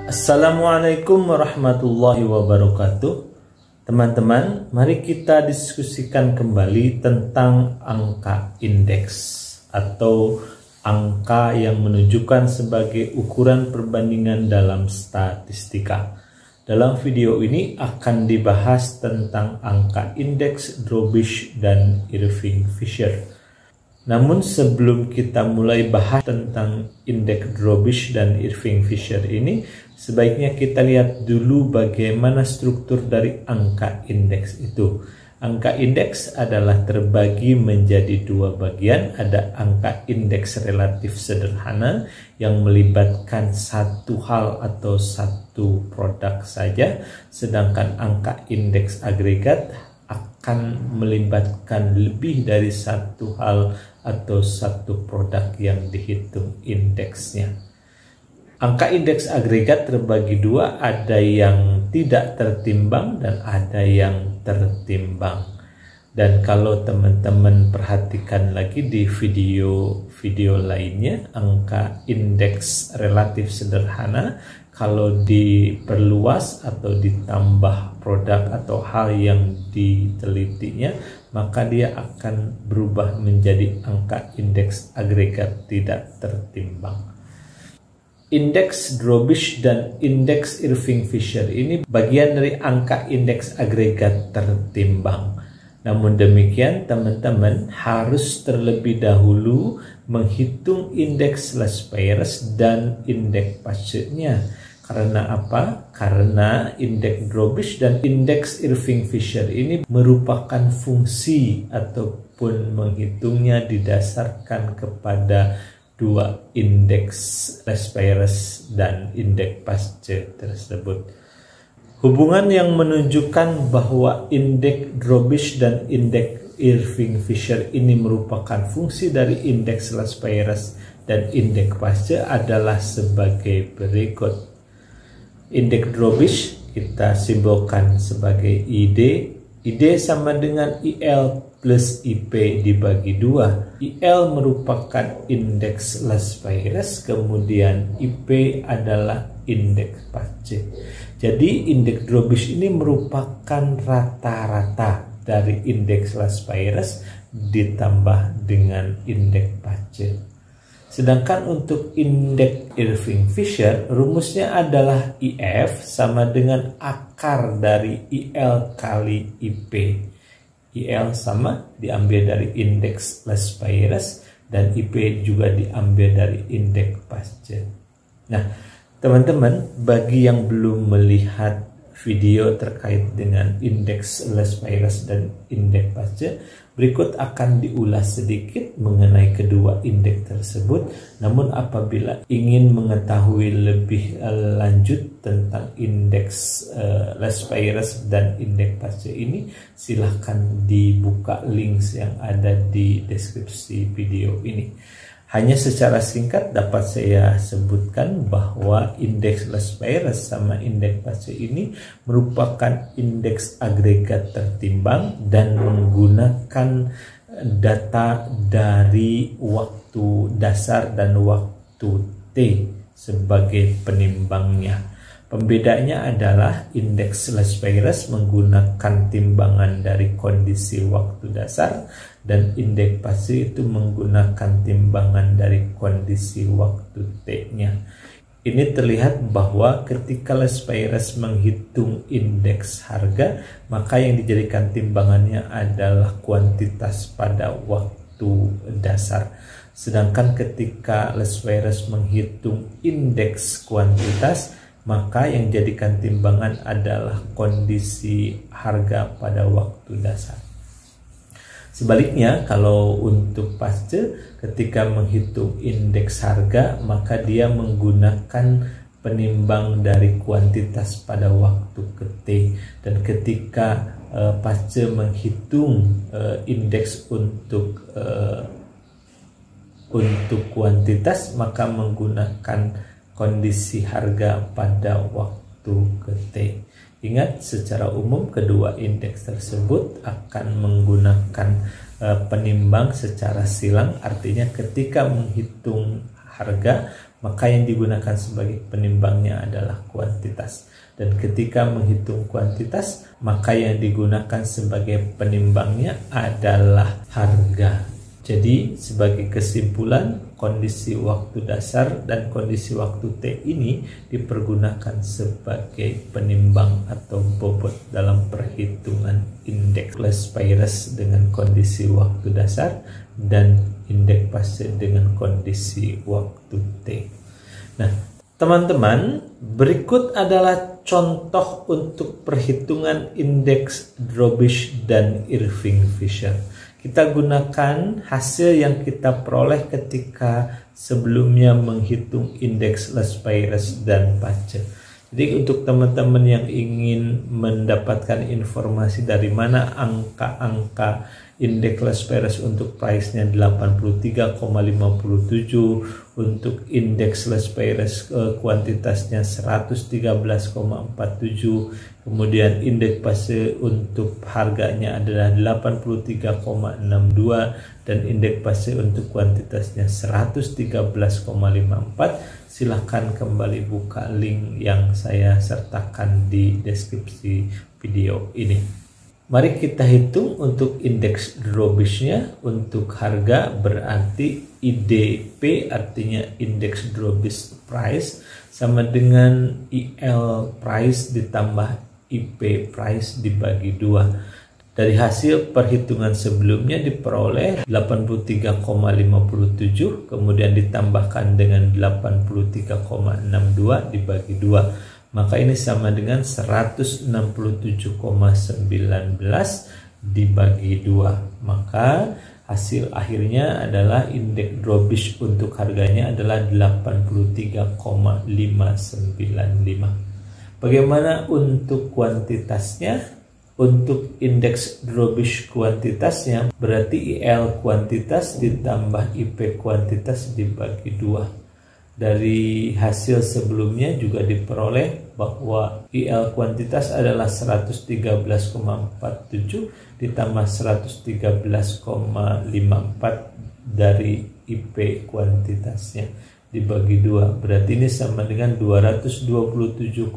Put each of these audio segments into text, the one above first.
Assalamualaikum warahmatullahi wabarakatuh. Teman-teman, mari kita diskusikan kembali tentang angka indeks atau angka yang menunjukkan sebagai ukuran perbandingan dalam statistika. Dalam video ini akan dibahas tentang angka indeks Drobish dan Irving-Fisher. Namun sebelum kita mulai bahas tentang indeks Drobish dan Irving-Fisher ini, sebaiknya kita lihat dulu bagaimana struktur dari angka indeks itu. Angka indeks adalah terbagi menjadi dua bagian. Ada angka indeks relatif sederhana yang melibatkan satu hal atau satu produk saja, sedangkan angka indeks agregat akan melibatkan lebih dari satu hal atau satu produk yang dihitung indeksnya. Angka indeks agregat terbagi dua, ada yang tidak tertimbang dan ada yang tertimbang. Dan kalau teman-teman perhatikan lagi di video lainnya, angka indeks relatif sederhana kalau diperluas atau ditambah produk atau hal yang ditelitinya, maka dia akan berubah menjadi angka indeks agregat tidak tertimbang. Indeks Drobish dan indeks Irving-Fisher ini bagian dari angka indeks agregat tertimbang. Namun demikian, teman-teman harus terlebih dahulu menghitung indeks Laspeyres dan indeks Paget-nya. Karena apa? Karena indeks Drobish dan indeks Irving-Fisher ini merupakan fungsi ataupun menghitungnya didasarkan kepada dua indeks Laspeyres dan indeks Paget tersebut. Hubungan yang menunjukkan bahwa indeks Drobish dan indeks Irving-Fisher ini merupakan fungsi dari indeks Laspeyres dan indeks Paget adalah sebagai berikut. Indeks Drobish kita simbolkan sebagai ID. ID sama dengan IL plus IP dibagi 2. IL merupakan indeks Laspeyres, kemudian IP adalah indeks Paget. Jadi indeks Drobish ini merupakan rata-rata dari indeks Laspeyres ditambah dengan indeks Paget. Sedangkan untuk indeks Irving-Fisher, rumusnya adalah IF sama dengan akar dari IL kali IP. IL sama diambil dari indeks Laspeyres dan IP juga diambil dari indeks Paget. Nah, teman-teman, bagi yang belum melihat video terkait dengan indeks Laspeyres dan indeks Paget, berikut akan diulas sedikit mengenai kedua indeks tersebut. Namun apabila ingin mengetahui lebih lanjut tentang indeks Laspeyres dan indeks Paget ini, silahkan dibuka link yang ada di deskripsi video ini. Hanya secara singkat dapat saya sebutkan bahwa indeks Laspeyres sama indeks Paget ini merupakan indeks agregat tertimbang dan menggunakan data dari waktu dasar dan waktu T sebagai penimbangnya. Pembedanya adalah indeks Laspeyres menggunakan timbangan dari kondisi waktu dasar dan indeks Paget itu menggunakan timbangan dari kondisi waktu T-nya. Ini terlihat bahwa ketika Laspeyres menghitung indeks harga, maka yang dijadikan timbangannya adalah kuantitas pada waktu dasar. Sedangkan ketika Laspeyres menghitung indeks kuantitas, maka yang dijadikan timbangan adalah kondisi harga pada waktu dasar. Sebaliknya, kalau untuk Paget, ketika menghitung indeks harga, maka dia menggunakan penimbang dari kuantitas pada waktu ke T. Dan ketika Paget menghitung indeks untuk kuantitas, maka menggunakan kondisi harga pada waktu ke T. Ingat, secara umum kedua indeks tersebut akan menggunakan penimbang secara silang, artinya ketika menghitung harga maka yang digunakan sebagai penimbangnya adalah kuantitas. Dan ketika menghitung kuantitas, maka yang digunakan sebagai penimbangnya adalah harga. Jadi sebagai kesimpulan, kondisi waktu dasar dan kondisi waktu T ini dipergunakan sebagai penimbang atau bobot dalam perhitungan indeks Lespeyres dengan kondisi waktu dasar dan indeks fase dengan kondisi waktu T. Nah, teman-teman, berikut adalah contoh untuk perhitungan indeks Drobish dan Irving-Fisher. Kita gunakan hasil yang kita peroleh ketika sebelumnya menghitung indeks Lespeyres dan Pace. Jadi untuk teman-teman yang ingin mendapatkan informasi dari mana angka-angka indeks Lespeyres untuk price-nya 83,57, untuk indeks Lespeyres kuantitasnya 113,47, kemudian indeks fase untuk harganya adalah 83,62 dan indeks fase untuk kuantitasnya 113,54. Silahkan kembali buka link yang saya sertakan di deskripsi video ini. Mari kita hitung untuk indeks Drobish-nya. Untuk harga berarti IDP, artinya indeks Drobish price, sama dengan IL price ditambah IP price dibagi 2. Dari hasil perhitungan sebelumnya diperoleh 83,57, kemudian ditambahkan dengan 83,62 dibagi 2. Maka ini sama dengan 167,19 dibagi 2. Maka hasil akhirnya adalah indeks Drobish untuk harganya adalah 83,595. Bagaimana untuk kuantitasnya? Untuk indeks Drobish kuantitasnya berarti IL kuantitas ditambah IP kuantitas dibagi 2. Dari hasil sebelumnya juga diperoleh bahwa IL kuantitas adalah 113,47 ditambah 113,54 dari IP kuantitasnya dibagi 2. Berarti ini sama dengan 227,01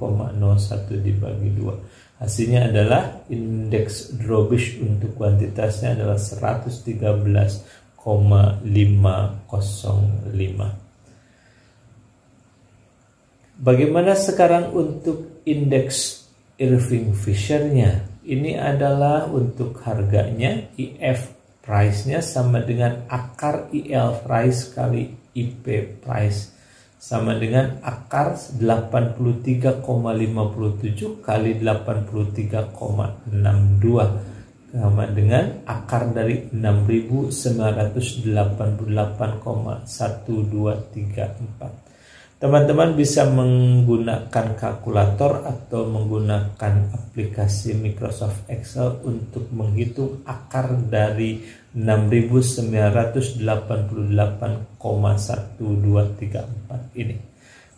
dibagi 2. Hasilnya adalah indeks Drobish untuk kuantitasnya adalah 113,505. Bagaimana sekarang untuk indeks Irving-Fisher-nya? Ini adalah untuk harganya, IF price-nya sama dengan akar IL price kali IP price, sama dengan akar 83,57 kali 83,62 sama dengan akar dari 6.988,1234. Teman-teman bisa menggunakan kalkulator atau menggunakan aplikasi Microsoft Excel untuk menghitung akar dari 6.988,1234 ini.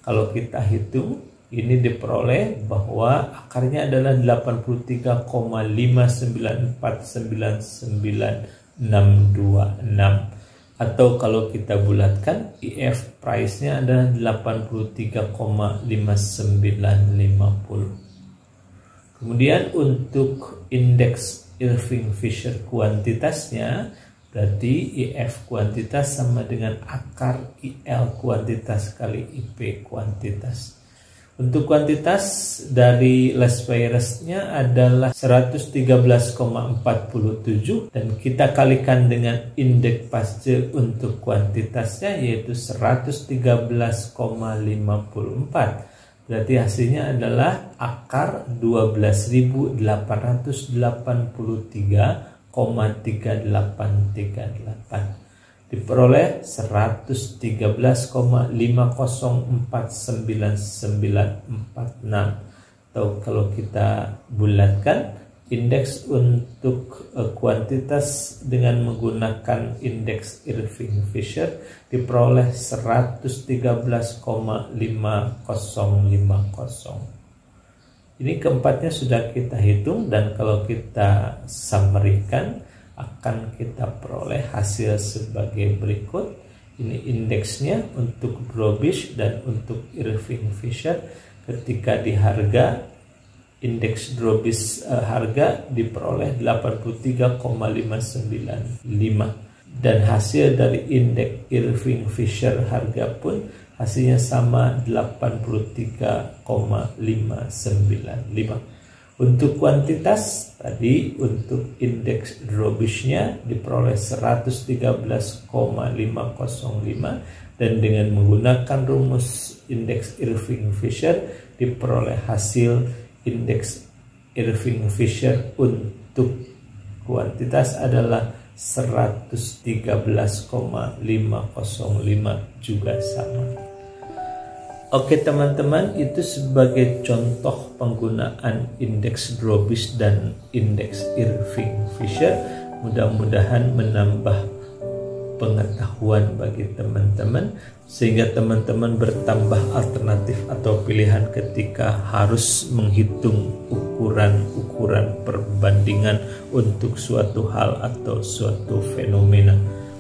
Kalau kita hitung, ini diperoleh bahwa akarnya adalah 83,5949926. Atau kalau kita bulatkan, IF price-nya adalah 83,5950. Kemudian untuk indeks Irving-Fisher kuantitasnya, berarti IF kuantitas sama dengan akar IL kuantitas kali IP kuantitas. Untuk kuantitas dari Lespeyres-nya adalah 113,47 dan kita kalikan dengan indeks fase untuk kuantitasnya yaitu 113,54. Berarti hasilnya adalah akar 12.883,3838. Diperoleh 113,5049946. Atau kalau kita bulatkan, indeks untuk kuantitas dengan menggunakan indeks Irving-Fisher diperoleh 113,5050. Ini keempatnya sudah kita hitung, dan kalau kita summary-kan akan kita peroleh hasil sebagai berikut. Ini indeksnya untuk Drobish dan untuk Irving Fisher. Ketika di harga, indeks Drobish harga diperoleh 83,595, dan hasil dari indeks Irving Fisher harga pun hasilnya sama 83,595. Untuk kuantitas tadi, untuk indeks Drobishnya diperoleh 113,505, dan dengan menggunakan rumus indeks Irving Fisher diperoleh hasil indeks Irving Fisher untuk kuantitas adalah 113,505 juga sama. Oke teman-teman, itu sebagai contoh penggunaan indeks Drobish dan indeks Irving Fisher. Mudah-mudahan menambah pengetahuan bagi teman-teman, sehingga teman-teman bertambah alternatif atau pilihan ketika harus menghitung ukuran-ukuran perbandingan untuk suatu hal atau suatu fenomena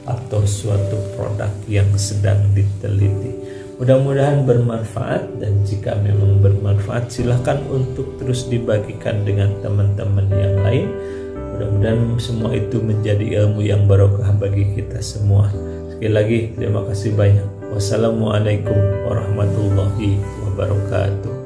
atau suatu produk yang sedang diteliti. Mudah-mudahan bermanfaat, dan jika memang bermanfaat silahkan untuk terus dibagikan dengan teman-teman yang lain. Mudah-mudahan semua itu menjadi ilmu yang barokah bagi kita semua. Sekali lagi terima kasih banyak. Wassalamualaikum warahmatullahi wabarakatuh.